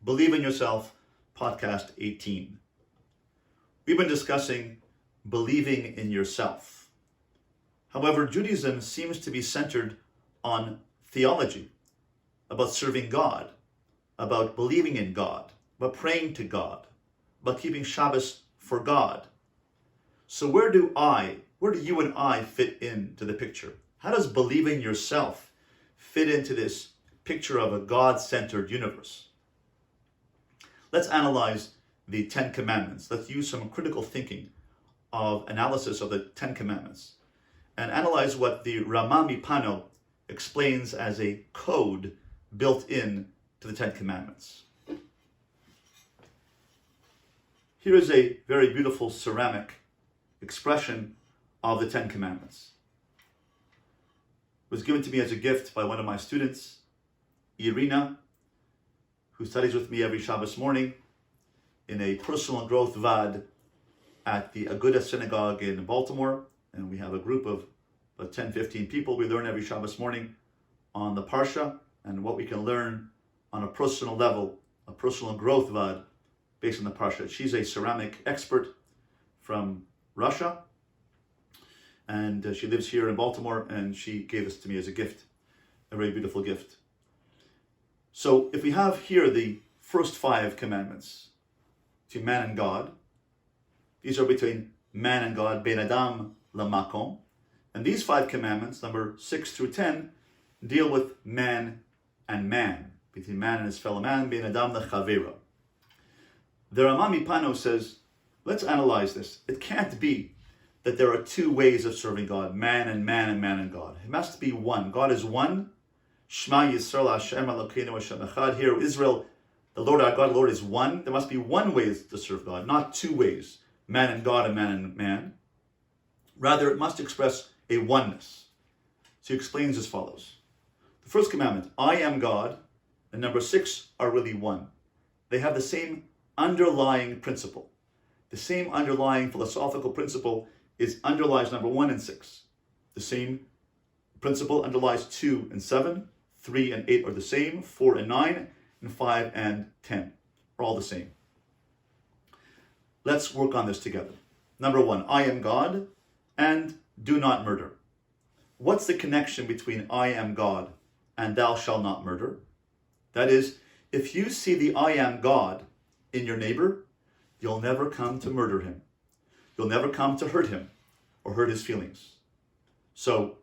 Believe in Yourself, podcast 18. We've been discussing believing in yourself. However, Judaism seems to be centered on theology, about serving God, about believing in God, about praying to God, about keeping Shabbos for God. So where do you and I fit into the picture? How does believing yourself fit into this picture of a God-centered universe? Let's analyze the Ten Commandments. Let's use some critical thinking of analysis of the Ten Commandments and analyze what the Rama MiPano explains as a code built in to the Ten Commandments. Here is a very beautiful ceramic expression of the Ten Commandments. It was given to me as a gift by one of my students, Irina, who studies with me every Shabbos morning in a personal growth vad at the Aguda Synagogue in Baltimore. And we have a group of about 10-15 people. We learn every Shabbos morning on the Parsha and what we can learn on a personal level, a personal growth vad based on the Parsha. She's a ceramic expert from Russia, and she lives here in Baltimore, and she gave this to me as a gift, a very beautiful gift. So if we have here the first 5 commandments to man and God, these are between man and God, Ben Adam Lamakom, and these 5 commandments, number 6 through 10, deal with man and man, between man and his fellow man, Ben Adam Lechavera. The Rama MiPano says, let's analyze this. It can't be that there are 2 ways of serving God, man and man and man and God. It must be one. God is one. Shema Yisrael Hashem Elokeinu Hashem Echad. Here, Israel, the Lord our God, Lord is one. There must be one way to serve God, not 2 ways, man and God and man and man. Rather, it must express a oneness. So he explains as follows. The first commandment, I am God, and number 6 are really one. They have the same underlying principle. The same underlying philosophical principle underlies number 1 and 6. The same principle underlies 2 and 7, 3 and 8 are the same, 4 and 9, and 5 and 10 are all the same. Let's work on this together. Number 1, I am God, and do not murder. What's the connection between I am God and thou shalt not murder? That is, if you see the I am God in your neighbor, you'll never come to murder him. You'll never come to hurt him or hurt his feelings. So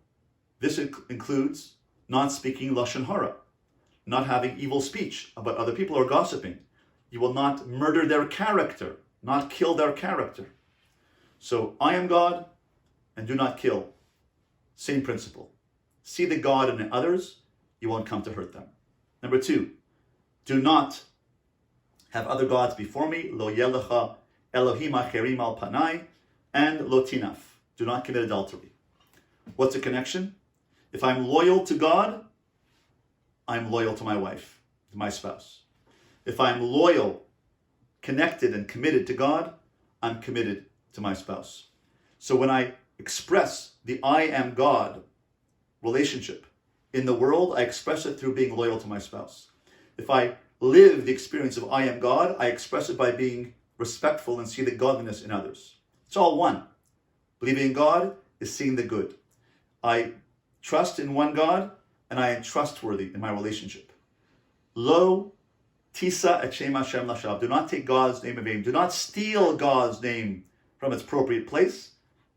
this includes not speaking Lashon Hara, not having evil speech about other people or gossiping. You will not murder their character, not kill their character. So I am God and do not kill. Same principle. See the God in others, you won't come to hurt them. Number 2, do not have other gods before me, lo yelecha Elohim acherim al panai, and lo tinaf. Do not commit adultery. What's the connection? If I'm loyal to God, I'm loyal to my wife, to my spouse. If I'm loyal, connected, and committed to God, I'm committed to my spouse. So when I express the I am God relationship in the world, I express it through being loyal to my spouse. If I live the experience of I am God, I express it by being respectful and see the godliness in others. It's all one. Believing in God is seeing the good. I trust in one God, and I am trustworthy in my relationship. Lo tisa et shem Hashem lashav. Do not take God's name in vain. Do not steal God's name from its appropriate place.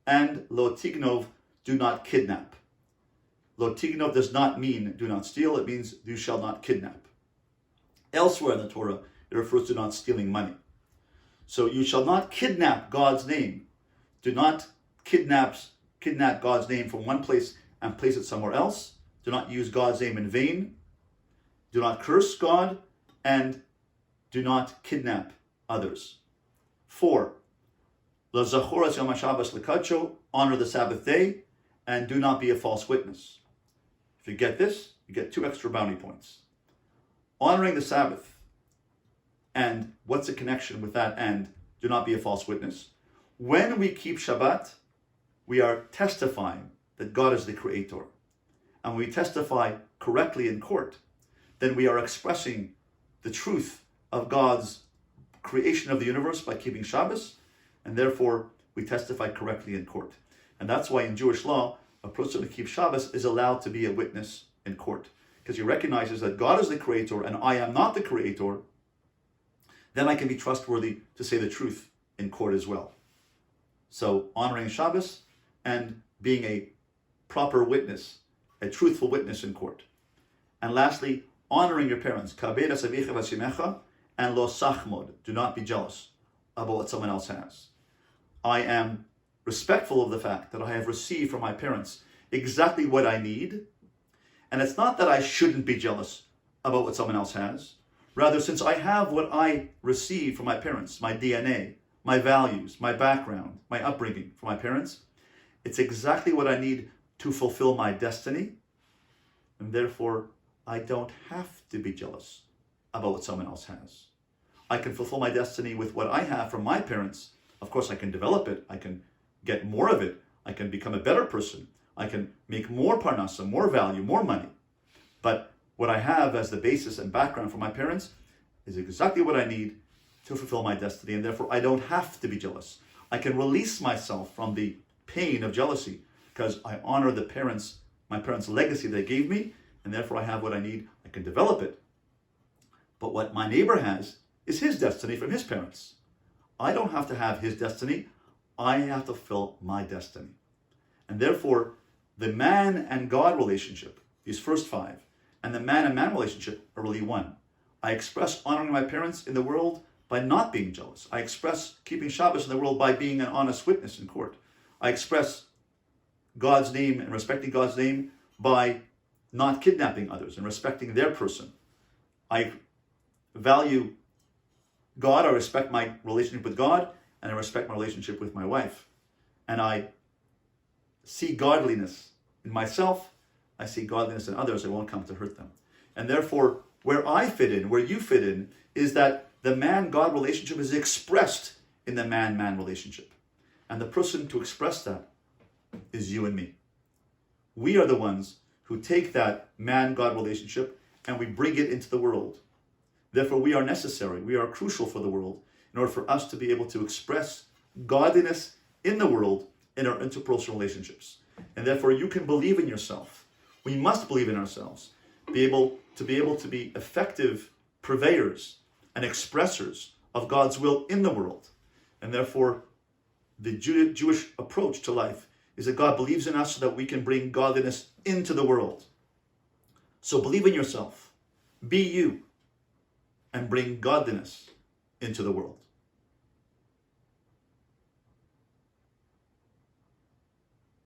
And lo tignov, do not kidnap. Lo tignov does not mean do not steal. It means you shall not kidnap. Elsewhere in the Torah, it refers to not stealing money. So you shall not kidnap God's name. Do not kidnap God's name from one place and place it somewhere else. Do not use God's name in vain. Do not curse God, and do not kidnap others. 4, L'zachoras Yom HaShabbos l'kadsho, honor the Sabbath day, and do not be a false witness. If you get this, you get 2 extra bounty points. Honoring the Sabbath, and what's the connection with that, and do not be a false witness? When we keep Shabbat, we are testifying that God is the creator. And when we testify correctly in court, then we are expressing the truth of God's creation of the universe by keeping Shabbos, and therefore we testify correctly in court. And that's why in Jewish law, a person who keeps Shabbos is allowed to be a witness in court, because he recognizes that God is the creator and I am not the creator. Then I can be trustworthy to say the truth in court as well. So honoring Shabbos and being a proper witness, a truthful witness in court. And lastly, honoring your parents. Kabed asavicha v'asimecha, and lo sachmod. Do not be jealous about what someone else has. I am respectful of the fact that I have received from my parents exactly what I need. And it's not that I shouldn't be jealous about what someone else has. Rather, since I have what I received from my parents, my DNA, my values, my background, my upbringing from my parents, it's exactly what I need to fulfill my destiny. And therefore, I don't have to be jealous about what someone else has. I can fulfill my destiny with what I have from my parents. Of course, I can develop it. I can get more of it. I can become a better person. I can make more parnasa, more value, more money. But what I have as the basis and background from my parents is exactly what I need to fulfill my destiny, and therefore I don't have to be jealous. I can release myself from the pain of jealousy because I honor my parents' legacy they gave me, and therefore I have what I need. I can develop it. But what my neighbor has is his destiny from his parents. I don't have to have his destiny. I have to fulfill my destiny. And therefore, the man and God relationship, these first five, and the man and man relationship are really one. I express honoring my parents in the world by not being jealous. I express keeping Shabbos in the world by being an honest witness in court. I express God's name and respecting God's name by not kidnapping others and respecting their person. I value God, I respect my relationship with God, and I respect my relationship with my wife. And I see godliness in myself, I see godliness in others, I won't come to hurt them. And therefore, where I fit in, where you fit in, is that the man-God relationship is expressed in the man-man relationship. And the person to express that is you and me. We are the ones who take that man-God relationship and we bring it into the world. Therefore, we are necessary, we are crucial for the world in order for us to be able to express godliness in the world in our interpersonal relationships. And therefore, you can believe in yourself. We must believe in ourselves, be able to be effective purveyors and expressors of God's will in the world. And therefore, the Jewish approach to life is that God believes in us so that we can bring godliness into the world. So believe in yourself, be you, and bring godliness into the world.